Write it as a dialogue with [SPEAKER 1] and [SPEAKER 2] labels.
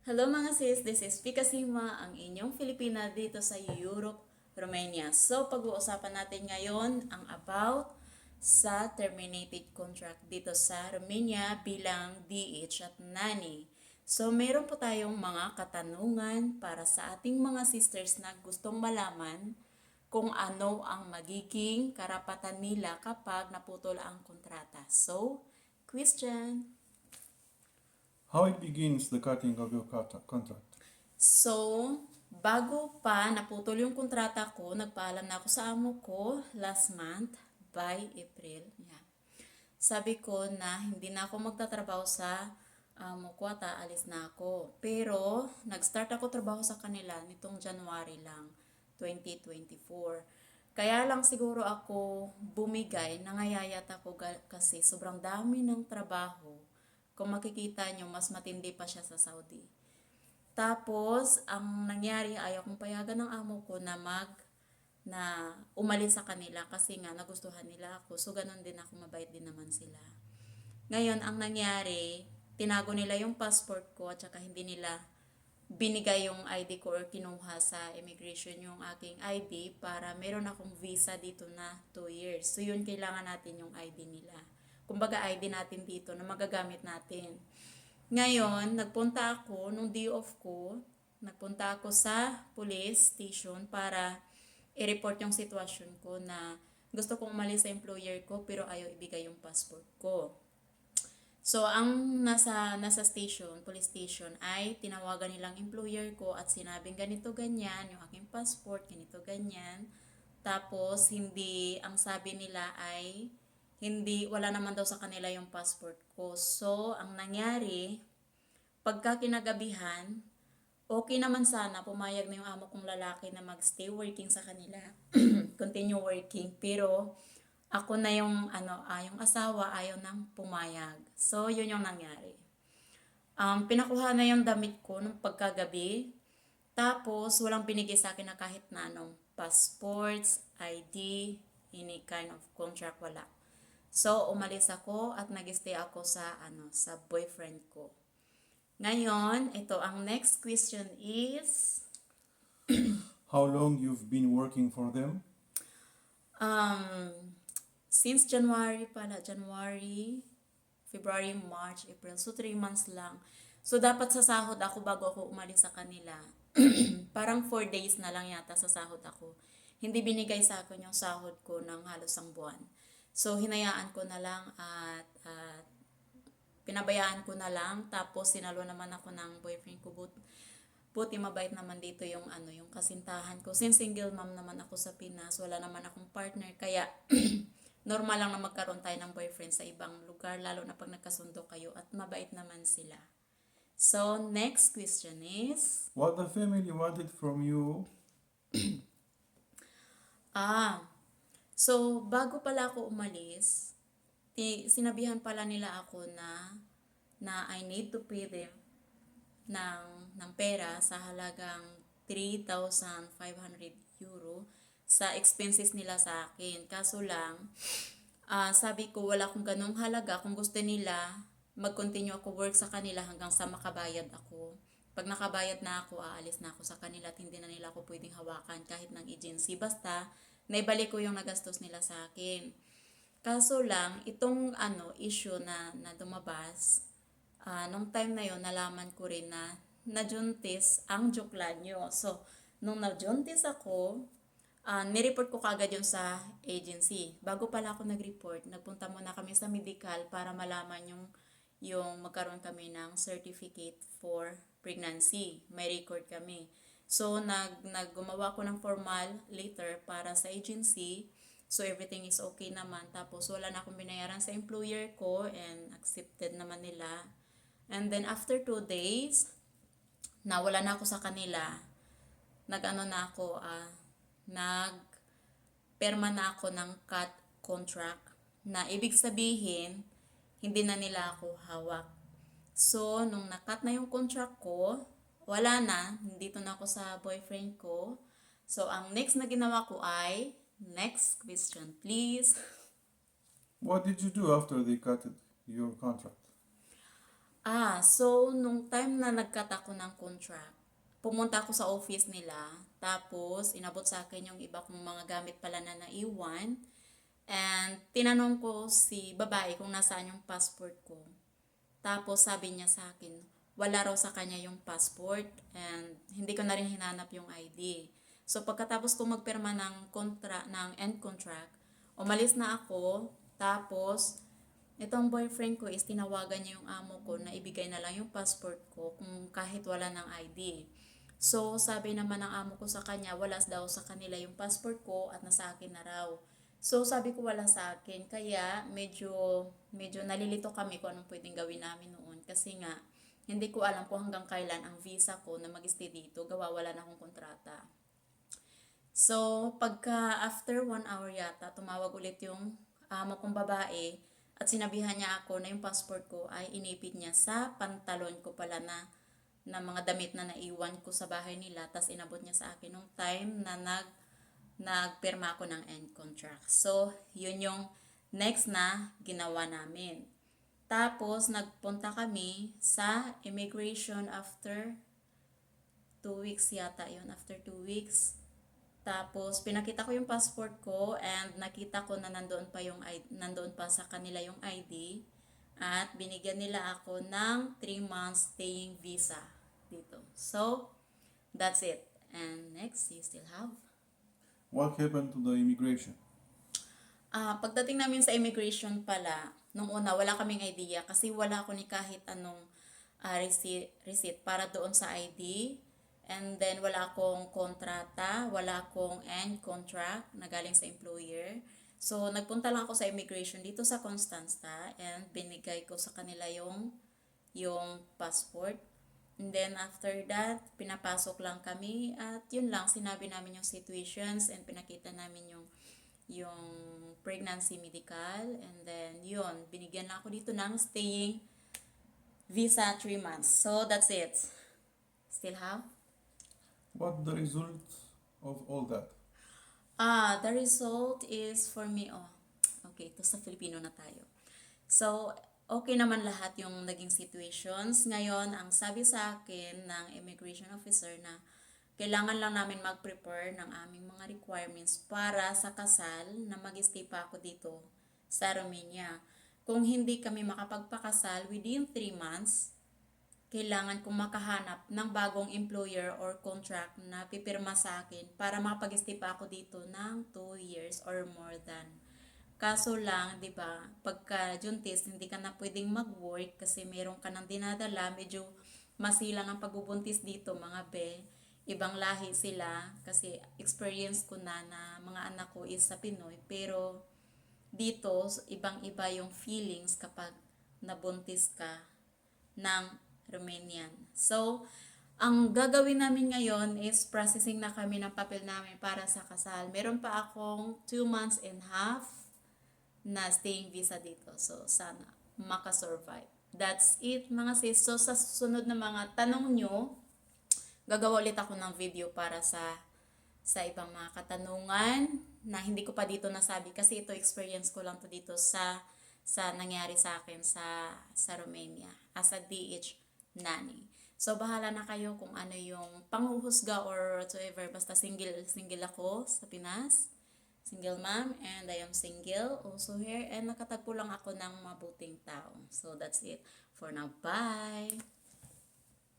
[SPEAKER 1] Hello mga sis, this is Pika Sima, ang inyong Filipina dito sa Europe, Romania. So pag-uusapan natin ngayon ang about sa terminated contract dito sa Romania bilang DH at nanny. So meron po tayong mga katanungan para sa ating mga sisters na gustong malaman kung ano ang magiging karapatan nila kapag naputol ang kontrata. So, question.
[SPEAKER 2] How it begins the cutting of your contract?
[SPEAKER 1] So, bago pa naputol yung kontrata ko, nagpaalam na ako sa amo ko last month by April. Yeah. Sabi ko na hindi na ako magtatrabaho sa amo ko at aalis na ako. Pero, nag-start ako trabaho sa kanila nitong January lang, 2024. Kaya lang siguro ako bumigay, nangayayat ako kasi sobrang dami ng trabaho. Kung makikita nyo, mas matindi pa siya sa Saudi. Tapos, ang nangyari, ayaw kong payagan ng amo ko na umalis sa kanila kasi nga nagustuhan nila ako. So, ganun din ako, mabait din naman sila. Ngayon, ang nangyari, tinago nila yung passport ko at saka hindi nila binigay yung ID ko or kinuha sa immigration yung aking ID para meron akong visa dito na 2 years. So, yun, kailangan natin yung ID nila. Kumbaga, ID natin dito na magagamit natin. Ngayon, nagpunta ako, nung day off ko, nagpunta ako sa police station para i-report yung sitwasyon ko na gusto kong umalis sa employer ko pero ayaw ibigay yung passport ko. So, ang nasa station, police station, ay tinawagan nilang employer ko at sinabing ganito ganyan, yung aking passport, ganito ganyan. Tapos, ang sabi nila ay, wala naman daw sa kanila yung passport ko. So, ang nangyari, pagka kinagabihan, okay naman sana, pumayag na yung amo kong lalaki na magstay working sa kanila. Continue working. Pero, ako na yung asawa ayaw nang pumayag. So, yun yung nangyari. Pinakuha na yung damit ko nung pagkagabi. Tapos, walang binigay sa akin na kahit na anong passports, ID, any kind of contract, wala. So, umalis ako at nag-stay ako sa boyfriend ko. Ngayon, ito ang next question is,
[SPEAKER 2] How long you've been working for them?
[SPEAKER 1] since January, February, March, April. So, 3 months lang. So, dapat sa sahod ako bago ako umalis sa kanila. Parang 4 days na lang yata sa sahod ako. Hindi binigay sa akin yung sahod ko ng halos ang buwan. So, hinayaan ko na lang at pinabayaan ko na lang. Tapos, sinalo naman ako ng boyfriend ko. Buti mabait naman dito yung kasintahan ko. Since single mom naman ako sa Pinas, wala naman akong partner. Kaya, normal lang na magkaroon tayo ng boyfriend sa ibang lugar, lalo na pag nagkasundo kayo at mabait naman sila. So, next question is,
[SPEAKER 2] What the family wanted from you?
[SPEAKER 1] so bago pala ako umalis, sinabihan pala nila ako na I need to pay them ng pera sa halagang 3,500 euro sa expenses nila sa akin. Kaso lang, sabi ko wala akong ganong halaga. Kung gusto nila, mag-continue ako work sa kanila hanggang sa makabayad ako. Pag nakabayad na ako, aalis na ako sa kanila at hindi na nila ako pwedeng hawakan kahit ng agency. Basta, naibalik ko yung nagastos nila sa akin. Kaso lang, itong issue na dumabas, nung time na yon nalaman ko rin na najuntis ang juklanyo. So, nung najuntis ako, nireport ko kagad yun sa agency. Bago pala ako nag-report, nagpunta muna kami sa medical para malaman yung magkaroon kami ng certificate for pregnancy. May record kami. So, naggumawa ko ng formal letter para sa agency. So, everything is okay naman. Tapos, wala na akong binayaran sa employer ko and accepted naman nila. And then, after 2 days, nawala na ako sa kanila. Nag-ano na ako, nag-perma na ako ng cut contract na ibig sabihin, hindi na nila ako hawak. So, nung nakat na yung contract ko, wala na, dito na ako sa boyfriend ko. So, ang next na ginawa ko ay, next question please.
[SPEAKER 2] What did you do after they cut your contract?
[SPEAKER 1] So, nung time na nagkat ako ng contract, pumunta ako sa office nila, tapos inabot sa akin yung iba kong mga gamit pala na naiwan, and tinanong ko si babae kung nasaan yung passport ko. Tapos sabi niya sa akin, wala raw sa kanya yung passport, and hindi ko na rin hinanap yung ID. So pagkatapos ko magpirma ng end contract, umalis na ako, tapos itong boyfriend ko is tinawagan niya yung amo ko na ibigay na lang yung passport ko kung kahit wala ng ID. So, sabi naman ng amo ko sa kanya, wala daw sa kanila yung passport ko at nasa akin na raw. So, sabi ko wala sa akin. Kaya, medyo nalilito kami kung anong pwedeng gawin namin noon. Kasi nga, hindi ko alam kung hanggang kailan ang visa ko na mag-stay dito. Gawa wala na akong kontrata. So, pagka after 1 hour yata, tumawag ulit yung amo kong babae at sinabihan niya ako na yung passport ko ay inipit niya sa pantalon ko pala na mga damit na naiwan ko sa bahay nila. Tapos inabot niya sa akin nung time na nagpirma ako ng end contract. So, yun yung next na ginawa namin. Tapos, nagpunta kami sa immigration after 2 weeks yata yun. After 2 weeks. Tapos, pinakita ko yung passport ko and nakita ko na nandoon pa sa kanila yung ID. At binigyan nila ako ng 3 months staying visa dito. So, that's it. And next, you still have?
[SPEAKER 2] What happened to the immigration?
[SPEAKER 1] Pagdating namin sa immigration pala, nung una wala kaming idea kasi wala ako ni kahit anong receipt para doon sa ID. And then wala akong kontrata, wala akong end contract na galing sa employer. So nagpunta lang ako sa immigration dito sa Constanza and binigay ko sa kanila yung passport. And then after that, pinapasok lang kami at yun lang, sinabi namin yung situations and pinakita namin yung pregnancy medical, and then yun, binigyan lang ako dito ng staying visa 3 months. So that's it. Still have?
[SPEAKER 2] What the result of all that?
[SPEAKER 1] The result is for me, okay, to sa Filipino na tayo. So, okay naman lahat yung naging situations. Ngayon, ang sabi sa akin ng immigration officer na kailangan lang namin mag-prepare ng aming mga requirements para sa kasal na mag-stay pa ako dito sa Romania. Kung hindi kami makapagpakasal within 3 months, kailangan kong makahanap ng bagong employer or contract na pipirma sa akin para makapag-stay pa ako dito ng 2 years or more than. Kaso lang, 'di ba, pagka juntis, hindi ka na pwedeng mag-work kasi meron ka nang dinadala, medyo masilang ang pagbubuntis dito, mga be. Ibang lahi sila kasi experience ko na mga anak ko is sa Pinoy, pero dito ibang-iba yung feelings kapag nabuntis ka ng Romanian. So, ang gagawin namin ngayon is processing na kami ng papel namin para sa kasal. Meron pa akong 2 months and a half na staying visa dito. So, sana makasurvive. That's it mga sis. So, sa susunod na mga tanong nyo, gagawa ulit ako ng video para sa ibang mga katanungan na hindi ko pa dito nasabi kasi ito experience ko lang to dito sa nangyari sa akin sa Romania as a DH nanny. So bahala na kayo kung ano yung panghuhusga or whatsoever, basta single ako sa Pinas. Single mom, and I am single also here, and nakatagpo lang ako ng mabuting tao. So that's it for now. Bye!